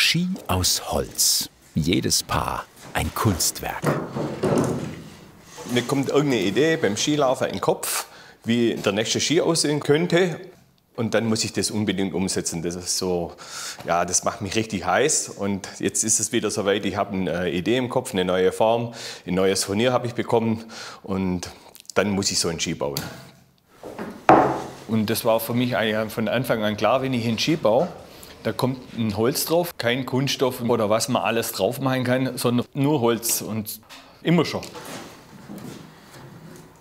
Ski aus Holz. Jedes Paar ein Kunstwerk. Mir kommt irgendeine Idee beim Skilaufen in den Kopf, wie der nächste Ski aussehen könnte. Und dann muss ich das unbedingt umsetzen. Das ist so, ja, das macht mich richtig heiß. Und jetzt ist es wieder soweit. Ich habe eine Idee im Kopf, eine neue Form, ein neues Furnier habe ich bekommen. Und dann muss ich so einen Ski bauen. Und das war für mich eigentlich von Anfang an klar, wenn ich einen Ski baue, da kommt ein Holz drauf, kein Kunststoff oder was man alles drauf machen kann, sondern nur Holz und immer schon.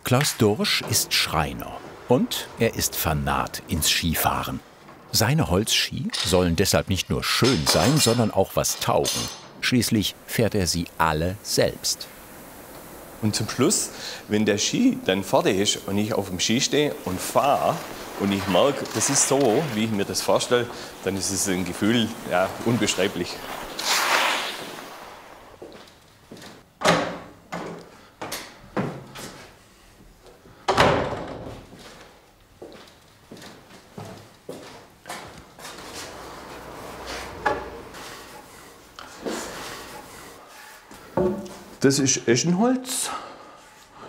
Klaus Dorsch ist Schreiner und er ist Fanat ins Skifahren. Seine Holzski sollen deshalb nicht nur schön sein, sondern auch was taugen. Schließlich fährt er sie alle selbst. Und zum Schluss, wenn der Ski dann fertig ist und ich auf dem Ski stehe und fahre und ich merke, das ist so, wie ich mir das vorstelle, dann ist es ein Gefühl, ja, unbeschreiblich. Das ist Eschenholz.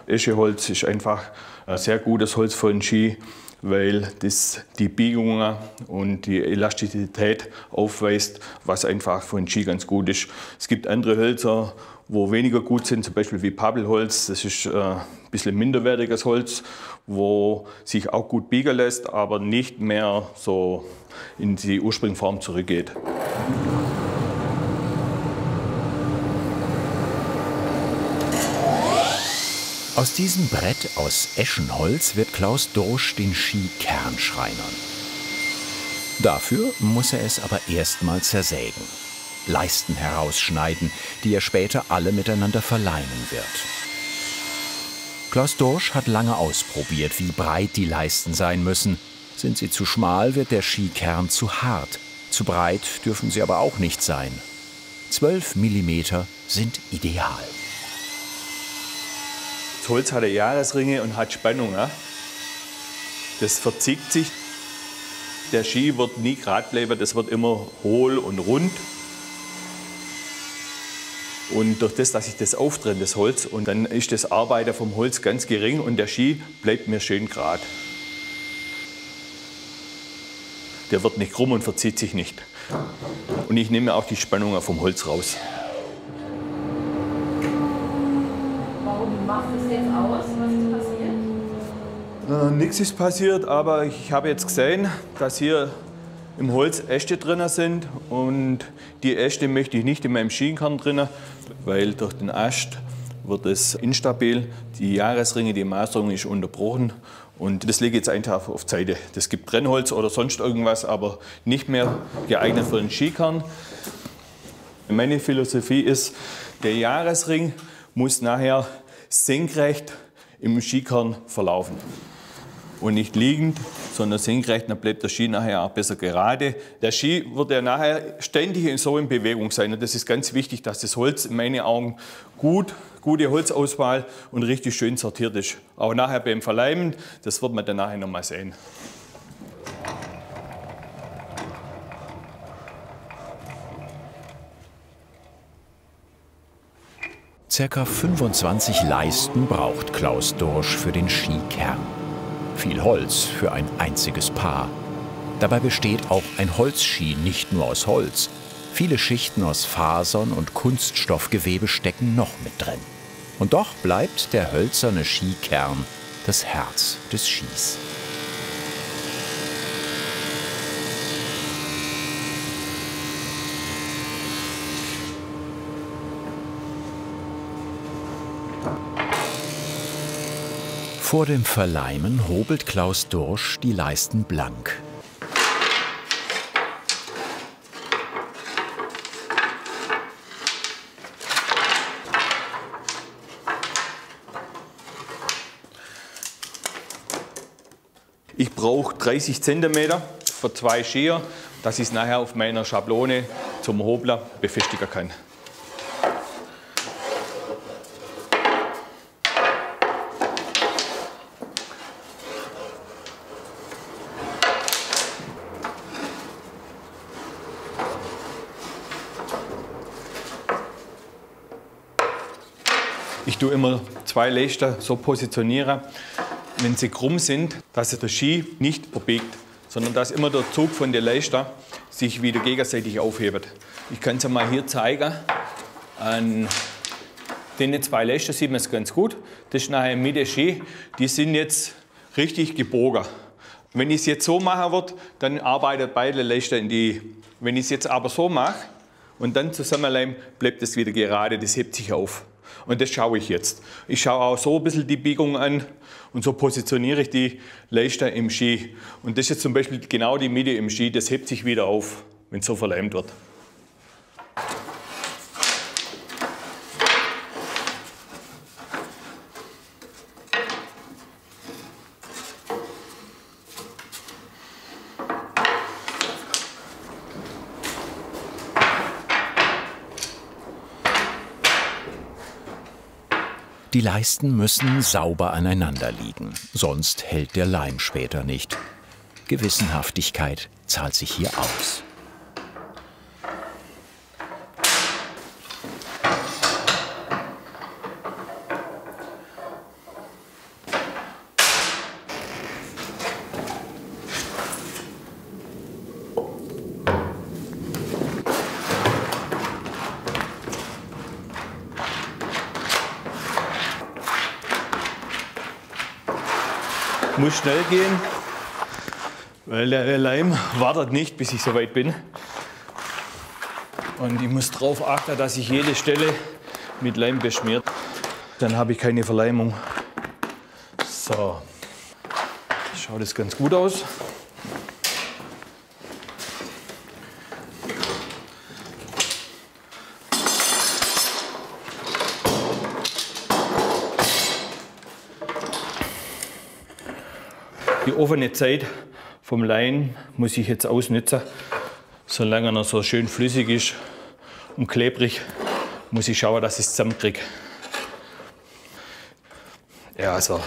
Eschenholz ist einfach ein sehr gutes Holz für den Ski, weil das die Biegungen und die Elastizität aufweist, was einfach für den Ski ganz gut ist. Es gibt andere Hölzer, wo weniger gut sind, zum Beispiel wie Pappelholz. Das ist ein bisschen minderwertiges Holz, wo sich auch gut biegen lässt, aber nicht mehr so in die Ursprungsform zurückgeht. Aus diesem Brett aus Eschenholz wird Klaus Dorsch den Skikern schreinern. Dafür muss er es aber erstmal zersägen, Leisten herausschneiden, die er später alle miteinander verleimen wird. Klaus Dorsch hat lange ausprobiert, wie breit die Leisten sein müssen. Sind sie zu schmal, wird der Skikern zu hart. Zu breit dürfen sie aber auch nicht sein. 12 mm sind ideal. Das Holz hat Jahresringe und hat Spannung. Das verzieht sich. Der Ski wird nie gerade bleiben, das wird immer hohl und rund. Und durch das, dass ich das auftrenne, das Holz, und dann ist das Arbeiten vom Holz ganz gering und der Ski bleibt mir schön gerade. Der wird nicht krumm und verzieht sich nicht. Und ich nehme auch die Spannung vom Holz raus. Warum macht es jetzt aus? Was ist passiert? Nichts ist passiert, aber ich habe jetzt gesehen, dass hier im Holz Äste drin sind. Und die Äste möchte ich nicht in meinem Skikern drin, weil durch den Ast wird es instabil. Die Jahresringe, die Maserung ist unterbrochen. Und das lege ich jetzt einfach auf die Seite. Das gibt Brennholz oder sonst irgendwas, aber nicht mehr geeignet für den Skikern. Meine Philosophie ist, der Jahresring muss nachher senkrecht im Skikern verlaufen. Und nicht liegend, sondern senkrecht, dann bleibt der Ski nachher auch besser gerade. Der Ski wird ja nachher ständig so in Bewegung sein. Und das ist ganz wichtig, dass das Holz in meinen Augen gute Holzauswahl und richtig schön sortiert ist. Auch nachher beim Verleimen, das wird man dann nachher noch mal sehen. Circa 25 Leisten braucht Klaus Dorsch für den Skikern. Viel Holz für ein einziges Paar. Dabei besteht auch ein Holzski nicht nur aus Holz. Viele Schichten aus Fasern und Kunststoffgewebe stecken noch mit drin. Und doch bleibt der hölzerne Skikern das Herz des Skis. Vor dem Verleimen hobelt Klaus Dorsch die Leisten blank. Ich brauche 30 cm für 2 Skier, dass ich es nachher auf meiner Schablone zum Hobler befestigen kann. Ich tue immer 2 Leisten so positionieren, wenn sie krumm sind, dass sich der Ski nicht verbiegt, sondern dass immer der Zug von der Leiste sich wieder gegenseitig aufhebt. Ich kann es mal hier zeigen. An den 2 Leisten sieht man es ganz gut. Das ist nachher mit der Ski. Die sind jetzt richtig gebogen. Wenn ich es jetzt so machen würde, dann arbeitet beide Leisten in die. Wenn ich es jetzt aber so mache und dann zusammenleim, bleibt es wieder gerade, das hebt sich auf. Und das schaue ich jetzt. Ich schaue auch so ein bisschen die Biegung an und so positioniere ich die Leiste im Ski. Und das ist jetzt zum Beispiel genau die Mitte im Ski, das hebt sich wieder auf, wenn es so verleimt wird. Die Leisten müssen sauber aneinander liegen, sonst hält der Leim später nicht. Gewissenhaftigkeit zahlt sich hier aus. Muss schnell gehen, weil der Leim wartet nicht, bis ich so weit bin. Und ich muss darauf achten, dass ich jede Stelle mit Leim beschmiert. Dann habe ich keine Verleimung. So, schaut das ganz gut aus. Die offene Zeit vom Leim muss ich jetzt ausnutzen. Solange er noch so schön flüssig ist und klebrig, muss ich schauen, dass ich es zusammenkriege. Ja, also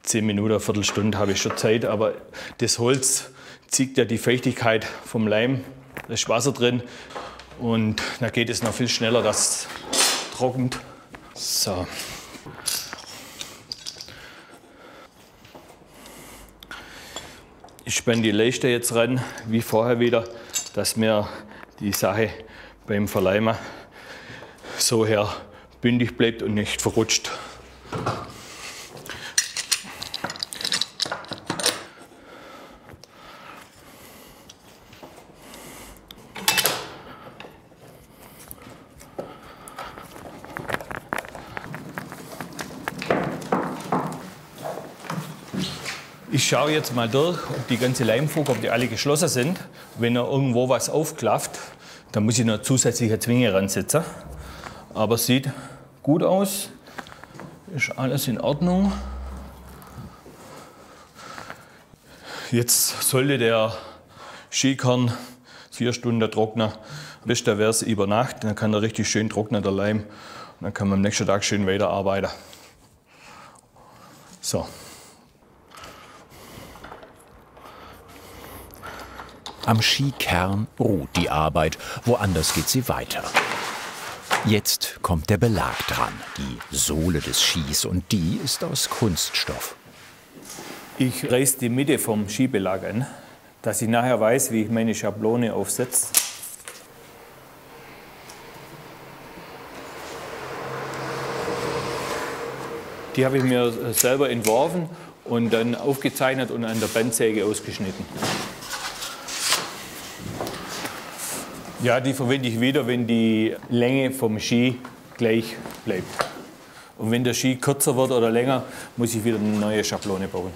10 Minuten, eine Viertelstunde habe ich schon Zeit, aber das Holz zieht ja die Feuchtigkeit vom Leim. Da ist Wasser drin und dann geht es noch viel schneller, dass es trocknet. So. Ich spanne die Leiste jetzt ran, wie vorher wieder, dass mir die Sache beim Verleimen so her bündig bleibt und nicht verrutscht. Ich schaue jetzt mal durch, ob die ganze Leimfuge, ob die alle geschlossen sind. Wenn er irgendwo was aufklafft, dann muss ich noch zusätzliche Zwinge ransetzen. Aber es sieht gut aus, ist alles in Ordnung. Jetzt sollte der Skikern 4 Stunden trocknen. Am besten wäre es über Nacht, dann kann er richtig schön trocknen, der Leim. Und dann kann man am nächsten Tag schön weiterarbeiten. So. Am Skikern ruht die Arbeit, woanders geht sie weiter. Jetzt kommt der Belag dran, die Sohle des Skis, und die ist aus Kunststoff. Ich reiße die Mitte vom Skibelag an, dass ich nachher weiß, wie ich meine Schablone aufsetze. Die habe ich mir selber entworfen und dann aufgezeichnet und an der Bandsäge ausgeschnitten. Ja, die verwende ich wieder, wenn die Länge vom Ski gleich bleibt. Und wenn der Ski kürzer wird oder länger, muss ich wieder eine neue Schablone bauen.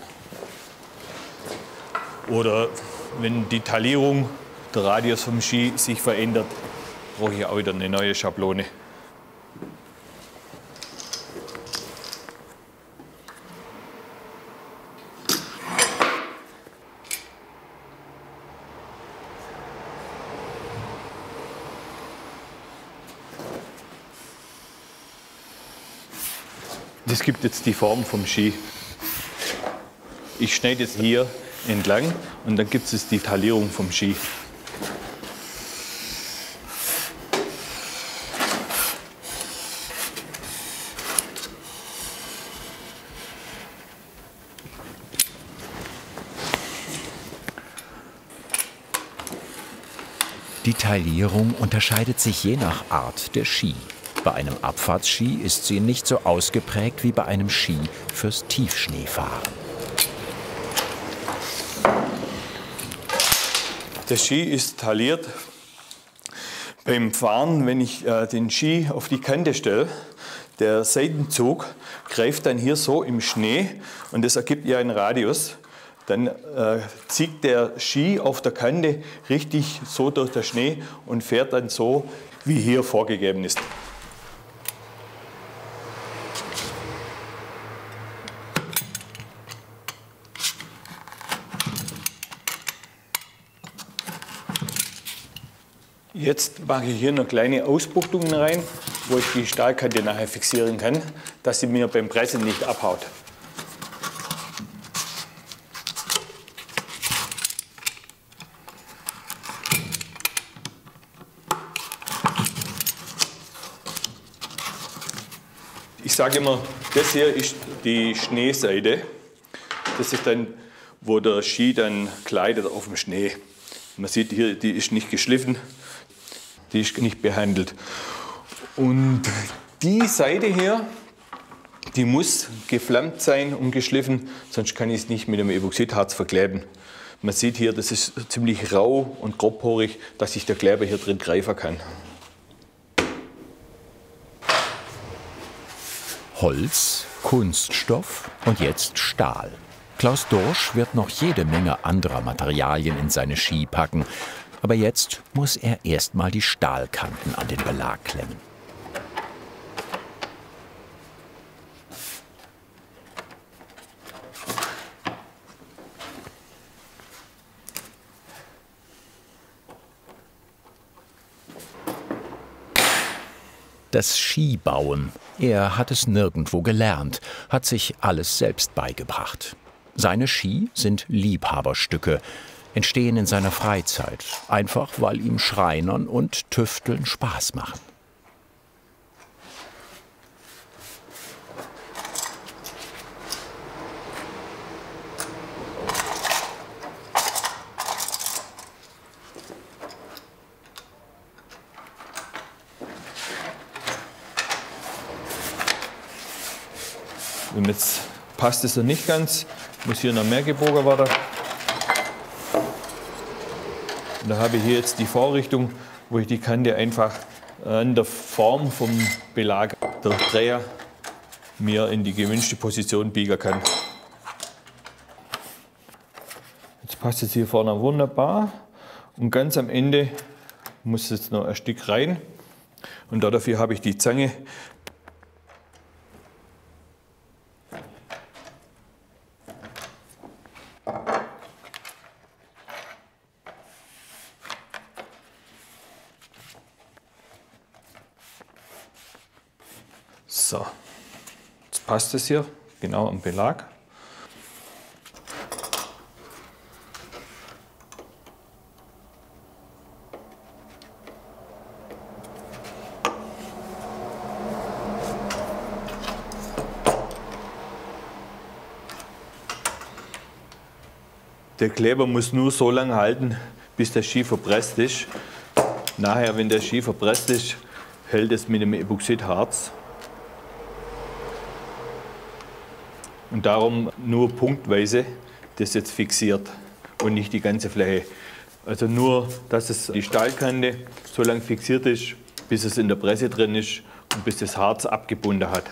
Oder wenn die Taillierung, der Radius vom Ski sich verändert, brauche ich auch wieder eine neue Schablone. Das gibt jetzt die Form vom Ski. Ich schneide jetzt hier entlang und dann gibt es die Taillierung vom Ski. Die Taillierung unterscheidet sich je nach Art der Ski. Bei einem Abfahrtsski ist sie nicht so ausgeprägt wie bei einem Ski fürs Tiefschneefahren. Der Ski ist tailliert. Beim Fahren, wenn ich den Ski auf die Kante stelle, der Seitenzug greift dann hier so im Schnee und das ergibt ja einen Radius. Dann zieht der Ski auf der Kante richtig so durch den Schnee und fährt dann so, wie hier vorgegeben ist. Jetzt mache ich hier noch kleine Ausbuchtungen rein, wo ich die Stahlkante nachher fixieren kann, dass sie mir beim Pressen nicht abhaut. Ich sage immer, das hier ist die Schneeseite. Das ist dann, wo der Ski dann gleitet auf dem Schnee. Man sieht hier, die ist nicht geschliffen, die ist nicht behandelt. Und die Seite hier, die muss geflammt sein und geschliffen, sonst kann ich es nicht mit dem Epoxidharz verkleben. Man sieht hier, das ist ziemlich rau und grobporig, dass sich der Kleber hier drin greifen kann. Holz, Kunststoff und jetzt Stahl. Klaus Dorsch wird noch jede Menge anderer Materialien in seine Ski packen. Aber jetzt muss er erst mal die Stahlkanten an den Belag klemmen. Das Skibauen. Er hat es nirgendwo gelernt, hat sich alles selbst beigebracht. Seine Ski sind Liebhaberstücke, entstehen in seiner Freizeit, einfach weil ihm Schreinern und Tüfteln Spaß machen. Und jetzt passt es noch nicht ganz, muss hier noch mehr gebogen werden. Und da habe ich hier jetzt die Vorrichtung, wo ich die Kante einfach an der Form vom Belag der Dreher mir in die gewünschte Position biegen kann. Jetzt passt es hier vorne wunderbar und ganz am Ende muss jetzt noch ein Stück rein und dafür habe ich die Zange. So, jetzt passt es hier genau am Belag. Der Kleber muss nur so lange halten, bis der Ski verpresst ist. Nachher, wenn der Ski verpresst ist, hält es mit dem Epoxidharz. Und darum nur punktweise das jetzt fixiert und nicht die ganze Fläche. Also nur, dass es die Stahlkante so lange fixiert ist, bis es in der Presse drin ist und bis das Harz abgebunden hat.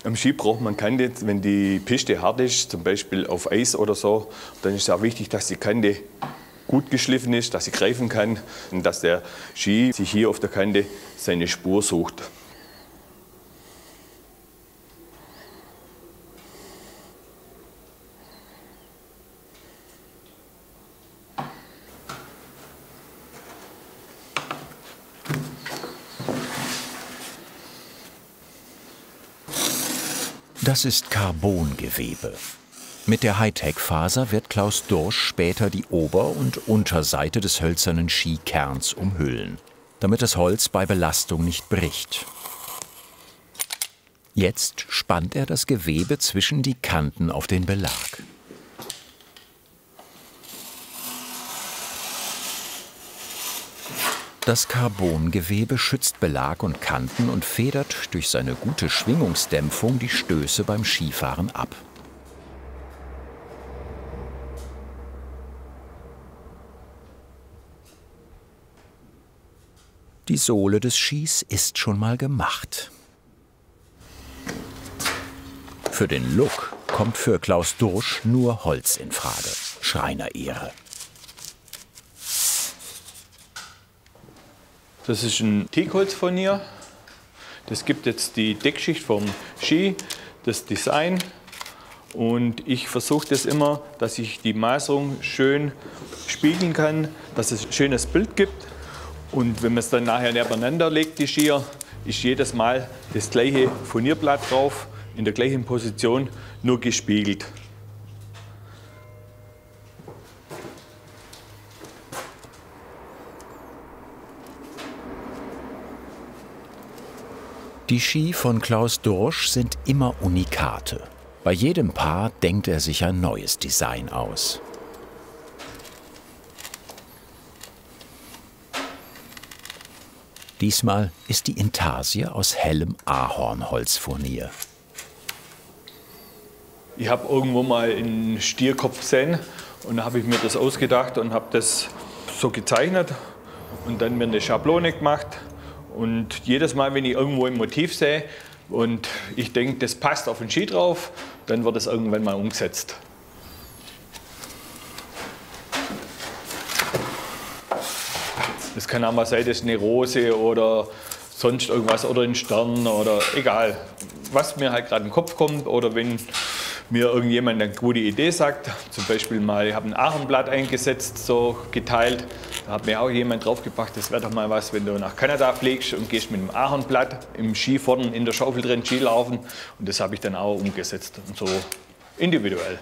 Am Ski braucht man Kante, wenn die Piste hart ist, zum Beispiel auf Eis oder so, dann ist es auch wichtig, dass die Kante gut geschliffen ist, dass sie greifen kann und dass der Ski sich hier auf der Kante seine Spur sucht. Das ist Carbongewebe. Mit der Hightech-Faser wird Klaus Dorsch später die Ober- und Unterseite des hölzernen Skikerns umhüllen. damit das Holz bei Belastung nicht bricht. Jetzt spannt er das Gewebe zwischen die Kanten auf den Belag. Das Carbongewebe schützt Belag und Kanten und federt durch seine gute Schwingungsdämpfung die Stöße beim Skifahren ab. Die Sohle des Skis ist schon mal gemacht. Für den Look kommt für Klaus Dursch nur Holz in Frage. Schreinerehre. Das ist ein Teakholzfurnier. Das gibt jetzt die Deckschicht vom Ski, das Design. Und ich versuche das immer, dass ich die Maserung schön spiegeln kann, dass es ein schönes Bild gibt. Und wenn man es dann nachher nebeneinander legt, die Skier, ist jedes Mal das gleiche Furnierblatt drauf, in der gleichen Position, nur gespiegelt. Die Ski von Klaus Dursch sind immer Unikate. Bei jedem Paar denkt er sich ein neues Design aus. Diesmal ist die Intarsie aus hellem Ahornholzfurnier. Ich habe irgendwo mal einen Stierkopf gesehen und da habe ich mir das ausgedacht und habe das so gezeichnet und dann mir eine Schablone gemacht. Und jedes Mal, wenn ich irgendwo ein Motiv sehe und ich denke, das passt auf den Ski drauf, dann wird es irgendwann mal umgesetzt. Das kann auch mal sein, das ist eine Rose oder sonst irgendwas oder ein Stern oder egal, was mir halt gerade in den Kopf kommt oder wenn mir irgendjemand eine gute Idee sagt. Zum Beispiel mal, ich habe ein Ahornblatt eingesetzt, so geteilt. Da hat mir auch jemand draufgebracht, das wäre doch mal was, wenn du nach Kanada fliegst und gehst mit einem Ahornblatt im Ski vorne in der Schaufel drin Ski laufen. Und das habe ich dann auch umgesetzt und so individuell.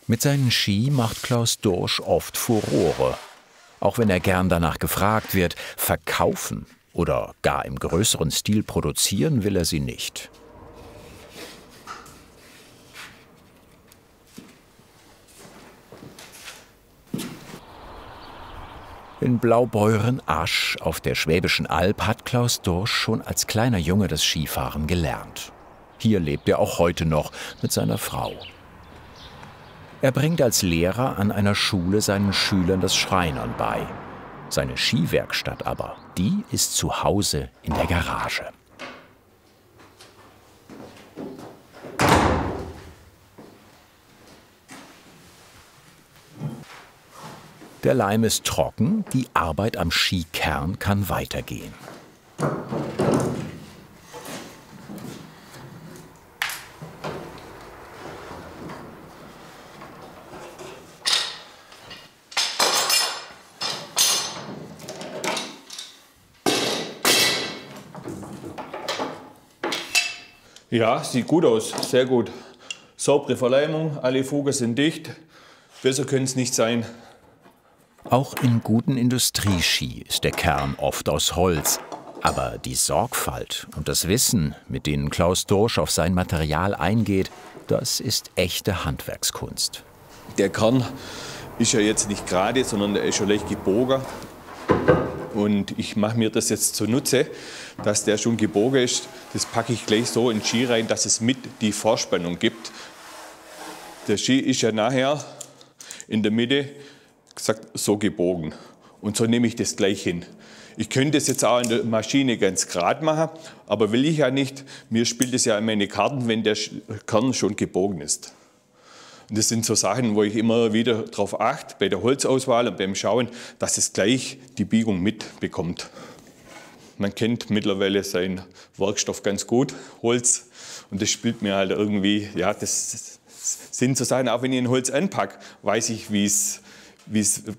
Mit seinen Ski macht Klaus Dursch oft Furore. Auch wenn er gern danach gefragt wird, verkaufen oder gar im größeren Stil produzieren will er sie nicht. In Blaubeuren-Asch auf der Schwäbischen Alb hat Klaus Dursch schon als kleiner Junge das Skifahren gelernt. Hier lebt er auch heute noch mit seiner Frau. Er bringt als Lehrer an einer Schule seinen Schülern das Schreinern bei. Seine Skiwerkstatt aber, die ist zu Hause in der Garage. Der Leim ist trocken, die Arbeit am Skikern kann weitergehen. Ja, sieht gut aus, sehr gut. Saubere Verleimung, alle Fugen sind dicht. Besser könnte es nicht sein. Auch in guten Industrieski ist der Kern oft aus Holz. Aber die Sorgfalt und das Wissen, mit denen Klaus Dursch auf sein Material eingeht, das ist echte Handwerkskunst. Der Kern ist ja jetzt nicht gerade, sondern der ist schon leicht gebogen. Und ich mache mir das jetzt zunutze, dass der schon gebogen ist. Das packe ich gleich so in den Ski rein, dass es mit die Vorspannung gibt. Der Ski ist ja nachher in der Mitte gesagt, so gebogen. Und so nehme ich das gleich hin. Ich könnte es jetzt auch in der Maschine ganz gerade machen, aber will ich ja nicht. Mir spielt es ja in meine Karten, wenn der Kern schon gebogen ist. Und das sind so Sachen, wo ich immer wieder darauf achte, bei der Holzauswahl und beim Schauen, dass es gleich die Biegung mitbekommt. Man kennt mittlerweile seinen Werkstoff ganz gut, Holz. Und das spielt mir halt irgendwie, ja, das sind so Sachen, auch wenn ich ein Holz anpacke, weiß ich, wie es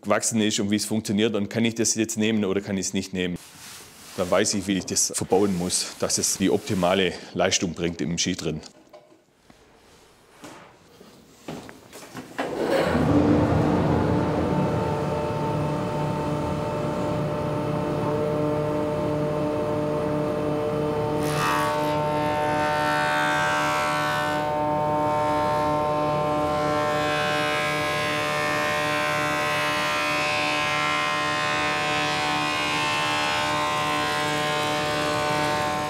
gewachsen ist und wie es funktioniert. Und kann ich das jetzt nehmen oder kann ich es nicht nehmen. Dann weiß ich, wie ich das verbauen muss, dass es die optimale Leistung bringt im Ski drin.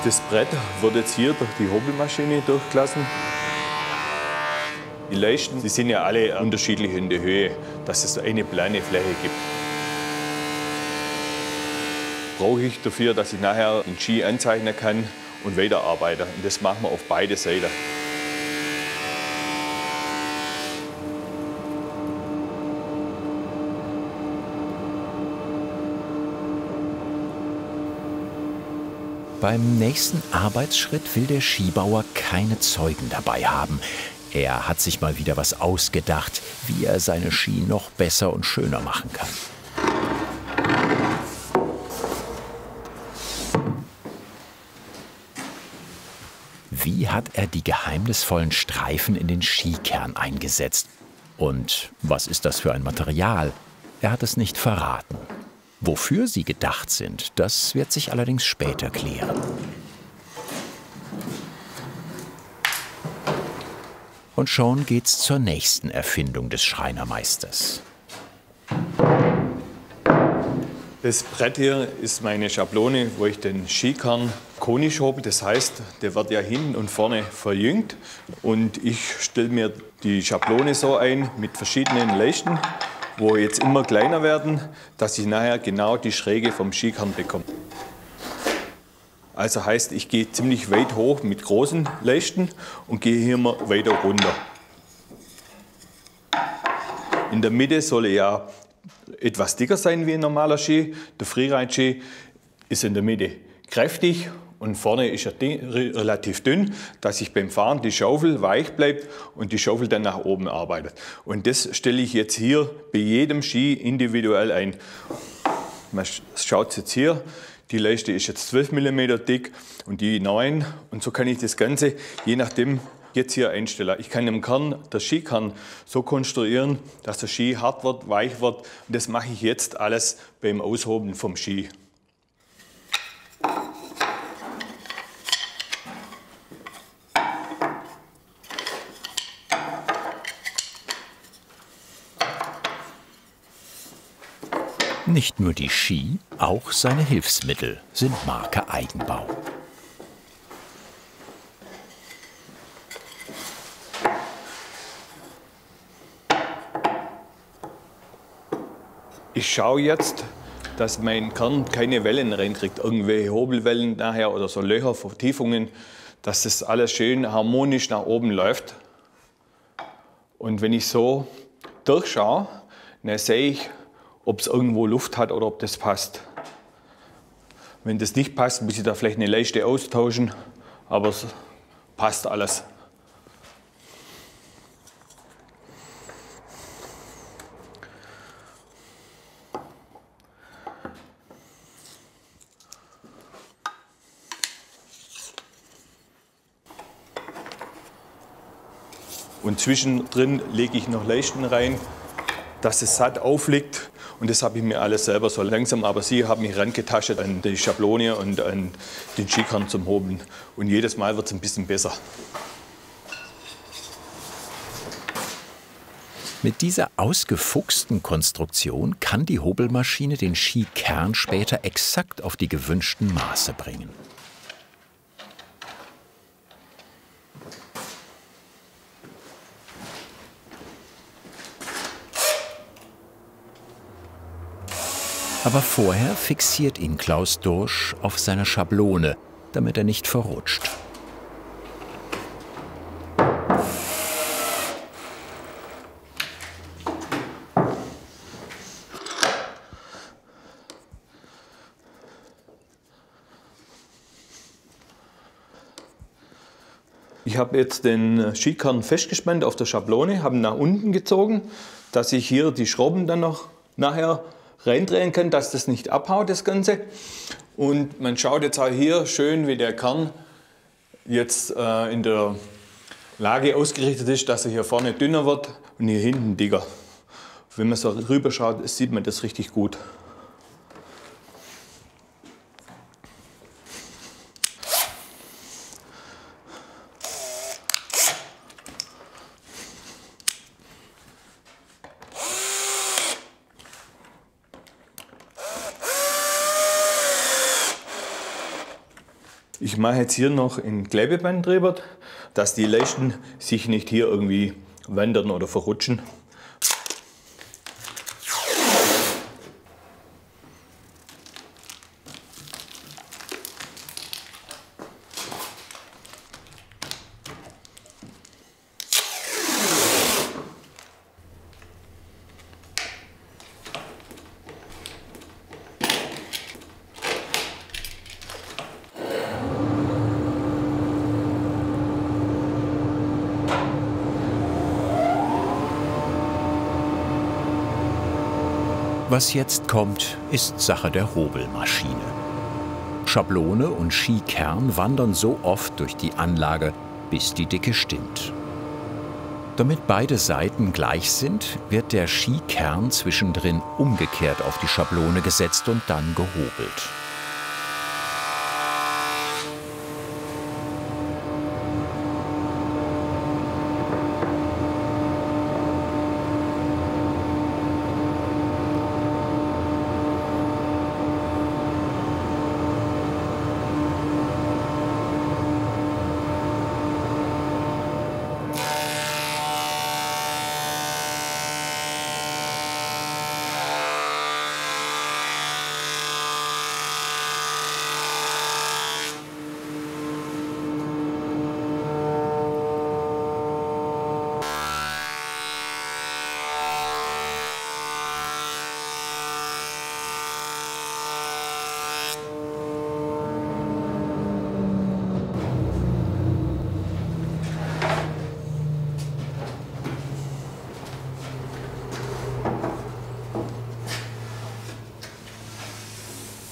Das Brett wird jetzt hier durch die Hobelmaschine durchgelassen. Die Leisten, die sind ja alle unterschiedlich in der Höhe, dass es eine plane Fläche gibt. Brauche ich dafür, dass ich nachher den Ski anzeichnen kann und weiterarbeite. Und das machen wir auf beide Seiten. Beim nächsten Arbeitsschritt will der Skibauer keine Zeugen dabei haben. Er hat sich mal wieder was ausgedacht, wie er seine Ski noch besser und schöner machen kann. Wie hat er die geheimnisvollen Streifen in den Skikern eingesetzt? Und was ist das für ein Material? Er hat es nicht verraten. Wofür sie gedacht sind, das wird sich allerdings später klären. Und schon geht's zur nächsten Erfindung des Schreinermeisters. Das Brett hier ist meine Schablone, wo ich den Skikern konisch hobel. Das heißt, der wird ja hinten und vorne verjüngt. Und ich stelle mir die Schablone so ein mit verschiedenen Leisten, wo jetzt immer kleiner werden, dass ich nachher genau die Schräge vom Skikern bekomme. Also heißt, ich gehe ziemlich weit hoch mit großen Leisten und gehe hier immer weiter runter. In der Mitte soll er ja etwas dicker sein wie ein normaler Ski. Der Freeride-Ski ist in der Mitte kräftig und vorne ist er relativ dünn, dass ich beim Fahren die Schaufel weich bleibt und die Schaufel dann nach oben arbeitet. Und das stelle ich jetzt hier bei jedem Ski individuell ein. Man schaut jetzt hier, die Leiste ist jetzt 12 mm dick und die 9. Und so kann ich das Ganze je nachdem jetzt hier einstellen. Ich kann im Kern, der Skikern so konstruieren, dass der Ski hart wird, weich wird. Und das mache ich jetzt alles beim Aushobeln vom Ski. Nicht nur die Ski, auch seine Hilfsmittel sind Marke Eigenbau. Ich schaue jetzt, dass mein Kern keine Wellen reinkriegt, irgendwelche Hobelwellen nachher oder so Löcher, Vertiefungen, dass das alles schön harmonisch nach oben läuft. Und wenn ich so durchschaue, dann sehe ich, ob es irgendwo Luft hat oder ob das passt. Wenn das nicht passt, muss ich da vielleicht eine Leiste austauschen, aber es passt alles. Und zwischendrin lege ich noch Leisten rein, dass es satt aufliegt. Und das habe ich mir alles selber so langsam, aber sie haben mich rangetastet an die Schablone und an den Skikern zum Hobeln. Und jedes Mal wird es ein bisschen besser. Mit dieser ausgefuchsten Konstruktion kann die Hobelmaschine den Skikern später exakt auf die gewünschten Maße bringen. Aber vorher fixiert ihn Klaus Dursch auf seiner Schablone, damit er nicht verrutscht. Ich habe jetzt den Skikern festgespannt auf der Schablone, habe ihn nach unten gezogen, dass ich hier die Schrauben dann noch nachher reindrehen kann, dass das nicht abhaut, das Ganze. Und man schaut jetzt auch hier schön, wie der Kern jetzt in der Lage ausgerichtet ist, dass er hier vorne dünner wird und hier hinten dicker. Wenn man so rüber schaut, sieht man das richtig gut. Ich mache jetzt hier noch ein Klebeband drüber, dass die Leisten sich nicht hier irgendwie wandern oder verrutschen. Was jetzt kommt, ist Sache der Hobelmaschine. Schablone und Skikern wandern so oft durch die Anlage, bis die Dicke stimmt. Damit beide Seiten gleich sind, wird der Skikern zwischendrin umgekehrt auf die Schablone gesetzt und dann gehobelt.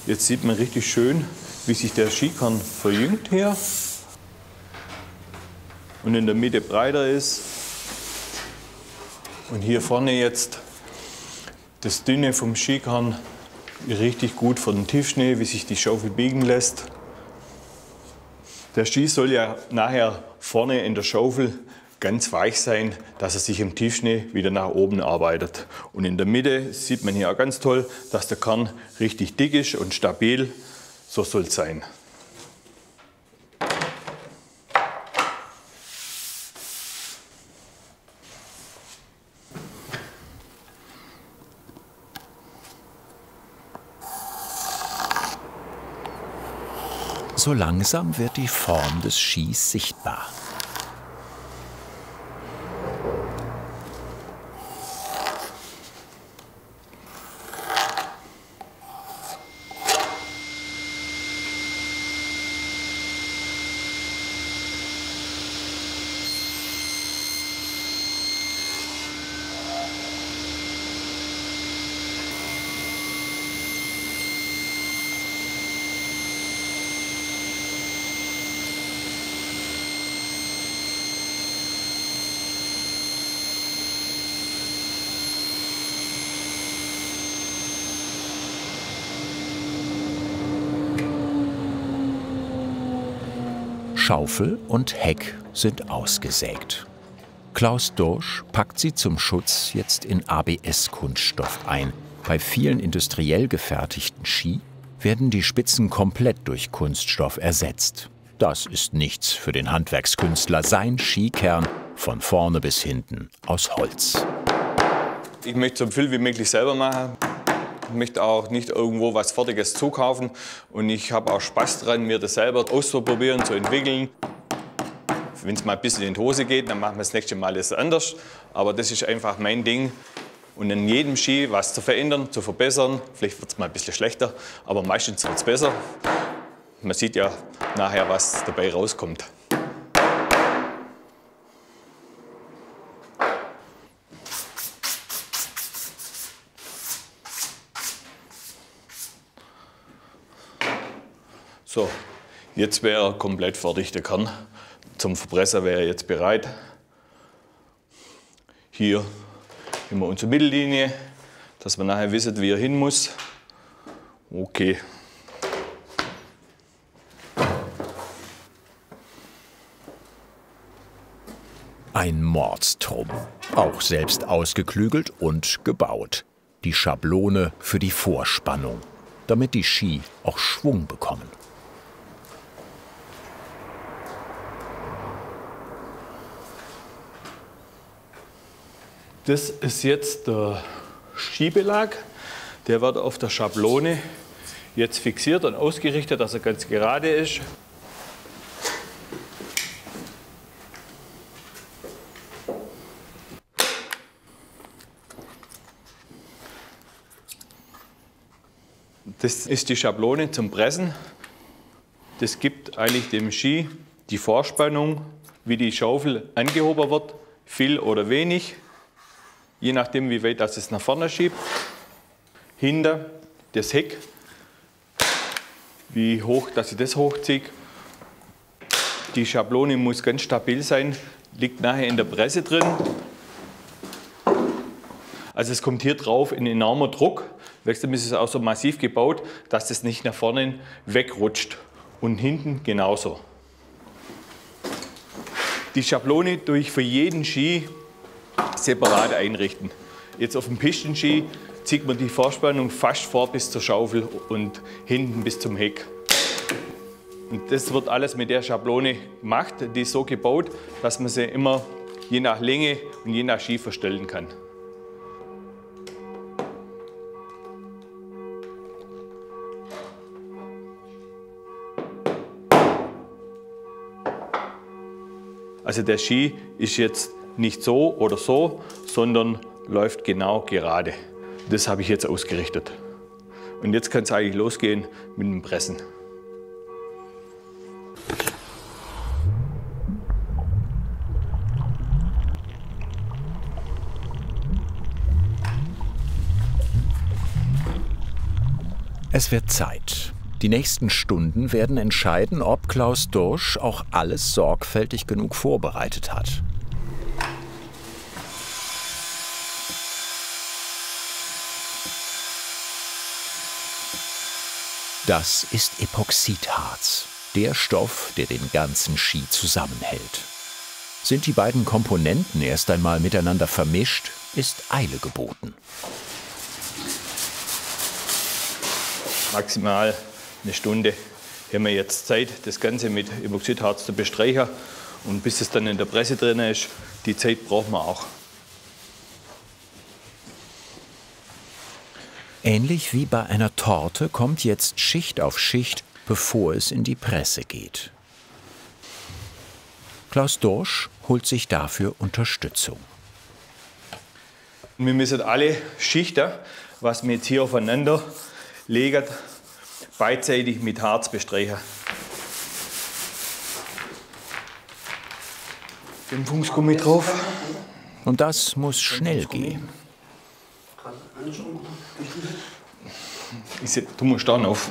Jetzt sieht man richtig schön, wie sich der Skikern verjüngt hier und in der Mitte breiter ist. Und hier vorne jetzt das Dünne vom Skikern richtig gut für den Tiefschnee, wie sich die Schaufel biegen lässt. Der Ski soll ja nachher vorne in der Schaufel ganz weich sein, dass er sich im Tiefschnee wieder nach oben arbeitet. Und in der Mitte sieht man hier auch ganz toll, dass der Kern richtig dick ist und stabil. So soll es sein. So langsam wird die Form des Skis sichtbar. Schaufel und Heck sind ausgesägt. Klaus Dorsch packt sie zum Schutz jetzt in ABS-Kunststoff ein. Bei vielen industriell gefertigten Ski werden die Spitzen komplett durch Kunststoff ersetzt. Das ist nichts für den Handwerkskünstler. Sein Skikern von vorne bis hinten aus Holz. Ich möchte so viel wie möglich selber machen. Ich möchte auch nicht irgendwo was Fertiges zukaufen. Und ich habe auch Spaß dran, mir das selber auszuprobieren, zu entwickeln. Wenn es mal ein bisschen in die Hose geht, dann machen wir das nächste Mal das anders. Aber das ist einfach mein Ding. Und in jedem Ski was zu verändern, zu verbessern. Vielleicht wird es mal ein bisschen schlechter, aber meistens wird es besser. Man sieht ja nachher, was dabei rauskommt. So, jetzt wäre er komplett fertig, der Kern. Zum Verpresser wäre er jetzt bereit. Hier haben wir unsere Mittellinie, dass wir nachher wissen, wie er hin muss. Okay. Ein Mordstrom, auch selbst ausgeklügelt und gebaut. Die Schablone für die Vorspannung, damit die Ski auch Schwung bekommen. Das ist jetzt der Skibelag. Der wird auf der Schablone jetzt fixiert und ausgerichtet, dass er ganz gerade ist. Das ist die Schablone zum Pressen. Das gibt eigentlich dem Ski die Vorspannung, wie die Schaufel angehoben wird, viel oder wenig, je nachdem wie weit das es nach vorne schiebt. Hinter das Heck, wie hoch dass ich das hochziehe. Die Schablone muss ganz stabil sein, liegt nachher in der Presse drin. Also es kommt hier drauf ein enormer Druck. Deshalb ist es auch so massiv gebaut, dass es nicht nach vorne wegrutscht. Und hinten genauso. Die Schablone tue ich für jeden Ski separat einrichten. Jetzt auf dem Pistenski zieht man die Vorspannung fast vor bis zur Schaufel und hinten bis zum Heck. Und das wird alles mit der Schablone gemacht. Die ist so gebaut, dass man sie immer je nach Länge und je nach Ski verstellen kann. Also der Ski ist jetzt nicht so oder so, sondern läuft genau gerade. Das habe ich jetzt ausgerichtet. Und jetzt kann es eigentlich losgehen mit dem Pressen. Es wird Zeit. Die nächsten Stunden werden entscheiden, ob Klaus Dorsch auch alles sorgfältig genug vorbereitet hat. Das ist Epoxidharz, der Stoff, der den ganzen Ski zusammenhält. Sind die beiden Komponenten erst einmal miteinander vermischt, ist Eile geboten. Maximal eine Stunde haben wir jetzt Zeit, das Ganze mit Epoxidharz zu bestreichen. Und bis es dann in der Presse drin ist, die Zeit brauchen wir auch. Ähnlich wie bei einer Torte kommt jetzt Schicht auf Schicht, bevor es in die Presse geht. Klaus Dorsch holt sich dafür Unterstützung. Wir müssen alle Schichten, was wir jetzt hier aufeinander legen, beidseitig mit Harz bestreichen. Dämpfungsgummi drauf. Und das muss schnell gehen. Du musst da auf.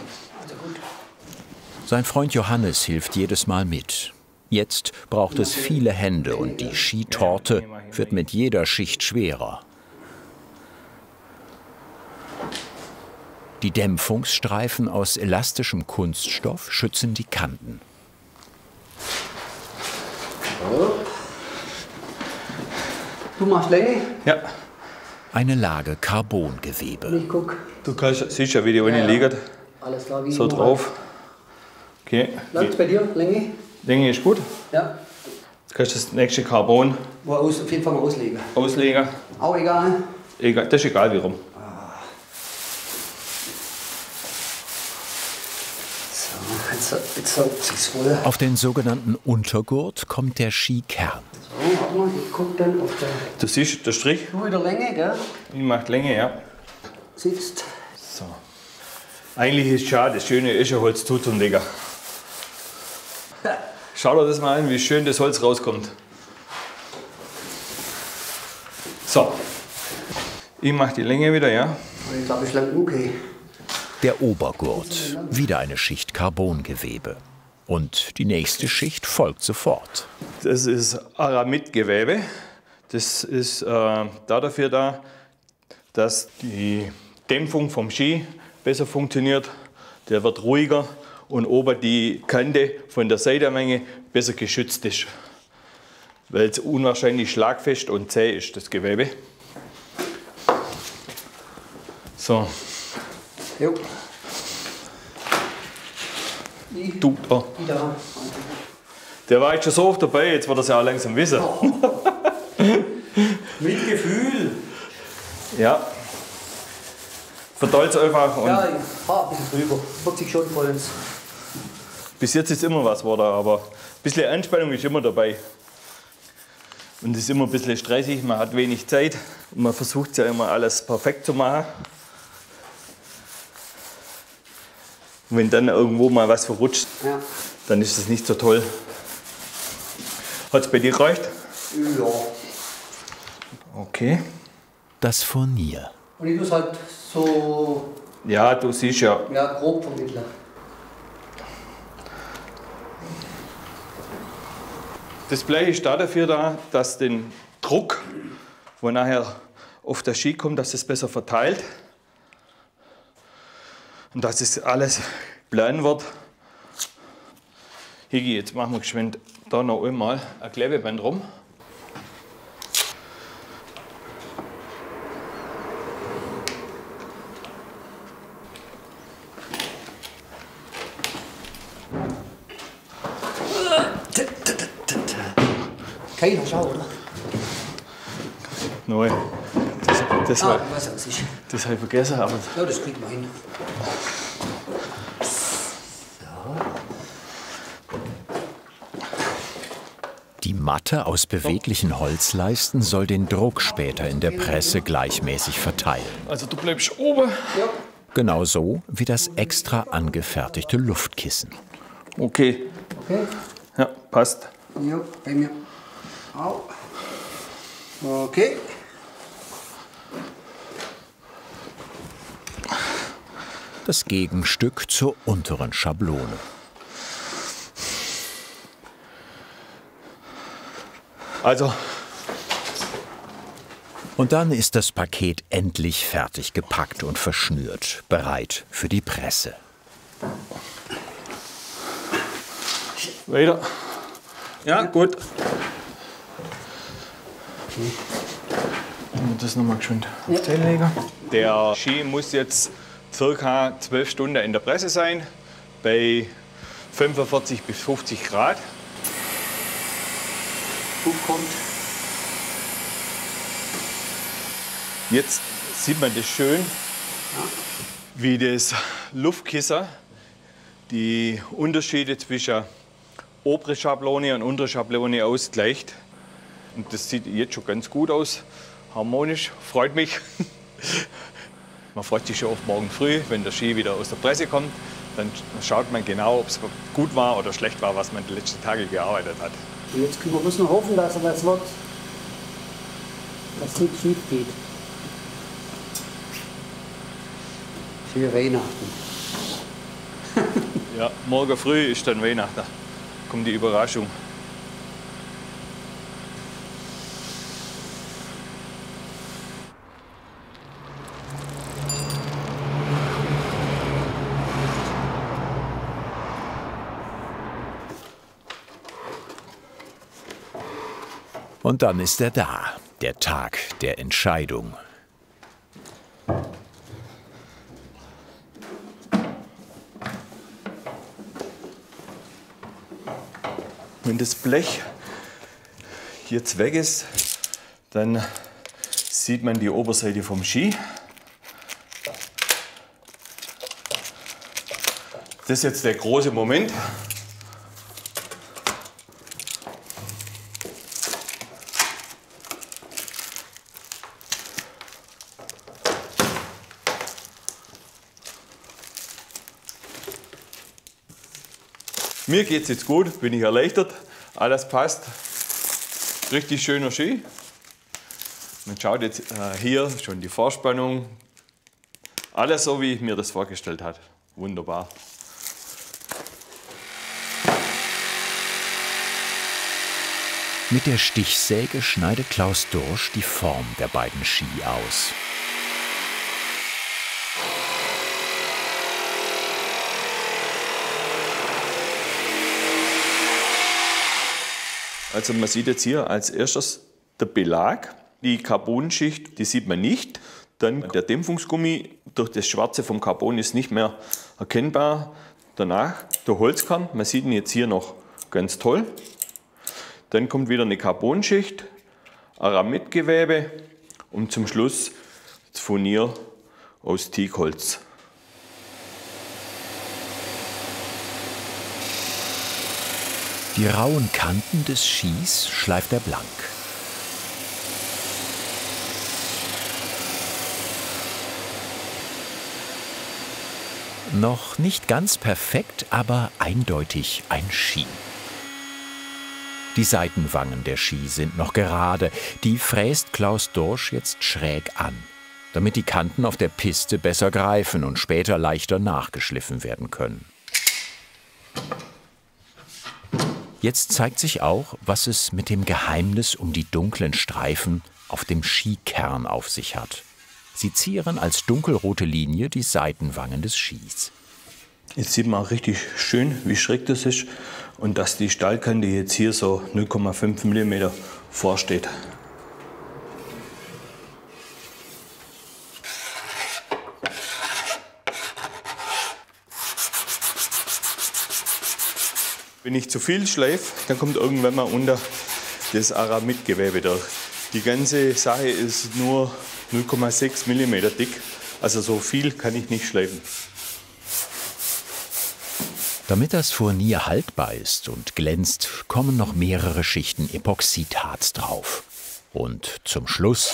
Sein Freund Johannes hilft jedes Mal mit. Jetzt braucht es viele Hände und die Skitorte wird mit jeder Schicht schwerer. Die Dämpfungsstreifen aus elastischem Kunststoff schützen die Kanten. Du machst Länge? Ja. Eine Lage Carbongewebe. Ich guck. Du siehst ja, wie die unten liegt. Alles klar, wie So drauf. Okay. Läuft's bei dir? Länge? Länge ist gut. Ja. Jetzt kannst du das nächste Carbon Auf jeden Fall mal auslegen. auslegen. Auch egal. Egal, das ist egal wie rum. So, jetzt saugt sich's wohl. Auf den sogenannten Untergurt kommt der Skikern. So, warte mal, ich guck dann auf der. Du siehst, der Strich. Du wieder Länge, gell? Ich mache Länge, ja. Sitzt. So. Eigentlich ist es schade, das Schöne ist ein Holztutunleger. Schau dir das mal an, wie schön das Holz rauskommt. So. Ich mache die Länge wieder, ja. Ich glaube, ich lang okay. Der Obergurt, wieder eine Schicht Carbongewebe. Und die nächste Schicht folgt sofort. Das ist Aramidgewebe. Das ist dafür da, dass die Dämpfung vom Ski besser funktioniert. Der wird ruhiger und oben die Kante von der Seitenmenge besser geschützt ist. Weil es unwahrscheinlich schlagfest und zäh ist, das Gewebe. So. Jo. Du, da. Da. Der war jetzt schon so oft dabei, jetzt wird er es ja auch langsam wissen. Mit Gefühl. Ja. Verdollt einfach. Und Ja, ich fahre ein bisschen drüber. Wird sich schon vollends. bis jetzt ist immer was geworden, aber ein bisschen Anspannung ist immer dabei. Und es ist immer ein bisschen stressig, man hat wenig Zeit und man versucht ja immer alles perfekt zu machen. Und wenn dann irgendwo mal was verrutscht, Ja. dann ist das nicht so toll. Hat es bei dir gereicht? Ja. Okay. Das Furnier. Und ich muss halt so Ja, du siehst ja. ja, grob vermitteln. Das Blech ist dafür da, dass den Druck, wo nachher auf der Ski kommt, dass es besser verteilt. Und dass es alles plan wird. Higi, jetzt machen wir geschwind da noch einmal ein Klebeband rum. Keiner schaut, oder? Nein, das Ah, ich weiß, was ist. das habe ich vergessen, aber Ja, das kriegt man hin. Die Matte aus beweglichen Holzleisten soll den Druck später in der Presse gleichmäßig verteilen. also du bleibst oben. Ja. Genauso wie das extra angefertigte Luftkissen. Okay, Okay. ja, passt. Ja, bei mir. Au. Okay. Das Gegenstück zur unteren Schablone. Also, Und dann ist das Paket endlich fertig gepackt und verschnürt, bereit für die Presse. weiter. Ja, gut. Das nochmal geschwind auf den legen. Der Ski muss jetzt ca. 12 Stunden in der Presse sein, bei 45 bis 50 Grad. Gut kommt. Jetzt sieht man das schön, wie das Luftkissen die Unterschiede zwischen obere Schablone und untere Schablone ausgleicht. Und das sieht jetzt schon ganz gut aus, harmonisch, freut mich. Man freut sich schon auf morgen früh, wenn der Ski wieder aus der Presse kommt. Dann schaut man genau, ob es gut war oder schlecht war, was man die letzten Tage gearbeitet hat. Und jetzt können wir bloß noch hoffen, dass er das wird, dass nichts schief geht. Für Weihnachten. Ja, morgen früh ist dann Weihnachten. Kommt die Überraschung. Und dann ist er da, der Tag der Entscheidung. Wenn das Blech jetzt weg ist, dann sieht man die Oberseite vom Ski. Das ist jetzt der große Moment. Mir geht es jetzt gut, bin ich erleichtert. Alles passt. Richtig schöner Ski. Man schaut jetzt hier schon die Vorspannung. Alles so, wie ich mir das vorgestellt habe. Wunderbar. Mit der Stichsäge schneidet Klaus Dorsch die Form der beiden Ski aus. Also man sieht jetzt hier als erstes der Belag. Die Carbonschicht, die sieht man nicht. Dann der Dämpfungsgummi durch das Schwarze vom Carbon ist nicht mehr erkennbar. Danach der Holzkern, man sieht ihn jetzt hier noch ganz toll. Dann kommt wieder eine Carbonschicht, Aramidgewebe und zum Schluss das Furnier aus Teakholz. Die rauen Kanten des Skis schleift er blank. Noch nicht ganz perfekt, aber eindeutig ein Ski. Die Seitenwangen der Ski sind noch gerade, die fräst Klaus Dorsch jetzt schräg an, damit die Kanten auf der Piste besser greifen und später leichter nachgeschliffen werden können. Jetzt zeigt sich auch, was es mit dem Geheimnis um die dunklen Streifen auf dem Skikern auf sich hat. Sie zieren als dunkelrote Linie die Seitenwangen des Skis. Jetzt sieht man auch richtig schön, wie schräg das ist und dass die Stahlkante jetzt hier so 0,5 mm vorsteht. Wenn ich zu viel schleife, dann kommt irgendwann mal unter das Aramidgewebe durch. Die ganze Sache ist nur 0,6 mm dick, also so viel kann ich nicht schleifen. Damit das Furnier haltbar ist und glänzt, kommen noch mehrere Schichten Epoxidharz drauf. Und zum Schluss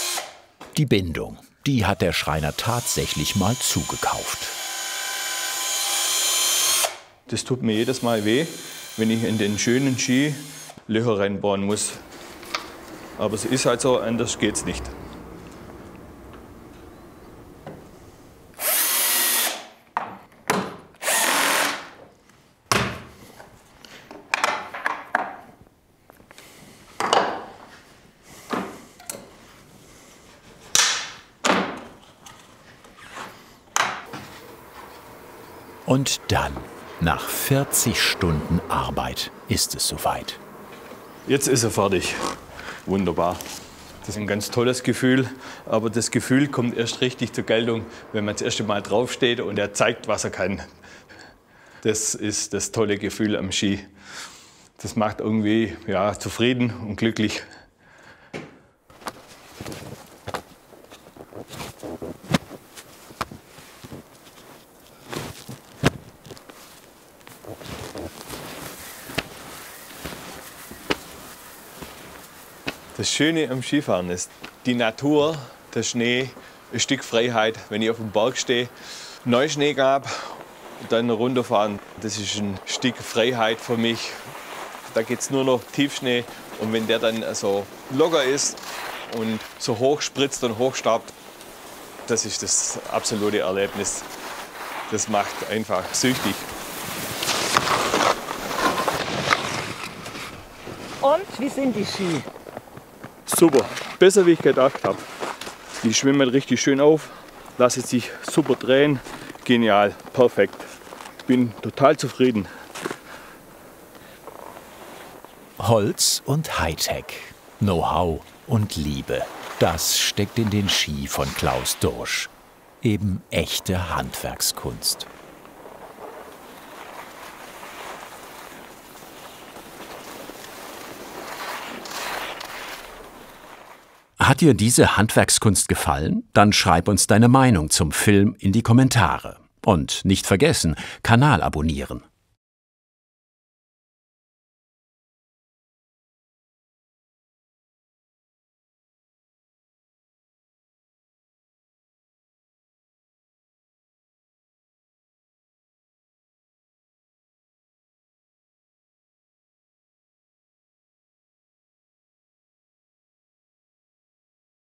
die Bindung. Die hat der Schreiner tatsächlich mal zugekauft. Das tut mir jedes Mal weh, wenn ich in den schönen Ski Löcher reinbohren muss. Aber es ist halt so, anders geht's nicht. Und dann, nach 40 Stunden Arbeit, ist es soweit. Jetzt ist er fertig. Wunderbar. Das ist ein ganz tolles Gefühl, aber das Gefühl kommt erst richtig zur Geltung, wenn man das erste Mal draufsteht und er zeigt, was er kann. Das ist das tolle Gefühl am Ski. Das macht irgendwie ja, zufrieden und glücklich. Das Schöne am Skifahren ist die Natur, der Schnee, ein Stück Freiheit. Wenn ich auf dem Berg stehe, Neuschnee gab und dann runterfahren, das ist ein Stück Freiheit für mich. Da geht es nur noch Tiefschnee und wenn der dann so locker ist und so hoch spritzt und hochstaubt, das ist das absolute Erlebnis. Das macht einfach süchtig. Und wie sind die Ski? Super, besser wie ich gedacht habe. Die schwimmen richtig schön auf, lassen sich super drehen. Genial, perfekt. Bin total zufrieden. Holz und Hightech, Know-how und Liebe, das steckt in den Ski von Klaus Dorsch. Eben echte Handwerkskunst. Hat dir diese Handwerkskunst gefallen? Dann schreib uns deine Meinung zum Film in die Kommentare. Und nicht vergessen, Kanal abonnieren.